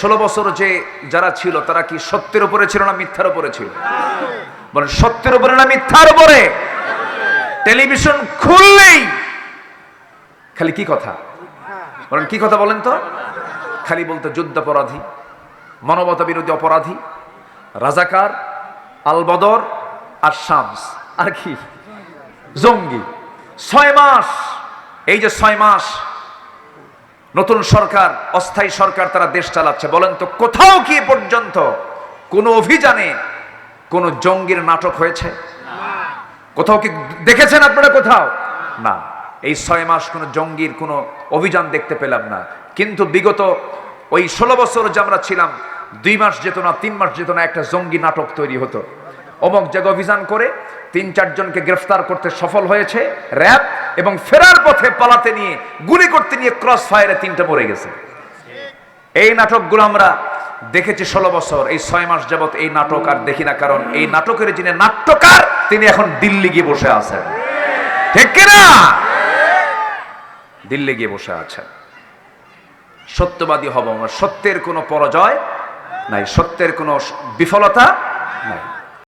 16 বছর যে যারা ছিল তারা কি সত্যের উপরে ছিল না মিথ্যার উপরে ছিল? বলেন সত্যের উপরে না মিথ্যার উপরে? টেলিভিশন খুললেই খালি কি কথা বলেন, কি কথা বলেন তো? খালি বলতে যুদ্ধাপরাধী, মানবতা বিরোধী অপরাধী, রাজাকার, আল বদর আর শামস, আর কি জঙ্গি। 6 মাস, এই যে 6 মাস নতুন সরকার, অস্থায়ী সরকার, তারা দেশ চালাচ্ছে। বলেন তো কোথাও কি পর্যন্ত কোন অভিযানে কোন জঙ্গির নাটক হয়েছে? কোথাও কি দেখেছেন আপনারা? কোথাও না। এই 6 মাস কোন জঙ্গির কোন অভিযান দেখতে পেলাম না। কিন্তু বিগত ওই 16 বছর যে আমরা ছিলাম, 2 মাস যেত না, 3 মাস যেত না, একটা জঙ্গি নাটক তৈরি হতো। অমুক জায়গায় অভিযান করে 3-4 জনকে গ্রেফতার করতে সফল হয়েছে র‍্যাব, এবং ফেরার পথে পালাতে নিয়ে, গুলি করতে নিয়ে ক্রস ফায়ারে 3টা মরে গেছে। এই নাটকগুলো আমরা দেখেছি 16 বছর। এই 6 মাস যাবত এই নাটক আর দেখি না, কারণ এই নাটকের যিনি নাট্যকার তিনি এখন দিল্লি গিয়ে বসে আছেন। ঠিক কিনা? দিল্লি গিয়ে বসে আছেন। সত্যবাদী হব আমরা, সত্যের কোনো পরাজয় নাই, সত্যের কোনো বিফলতা নাই।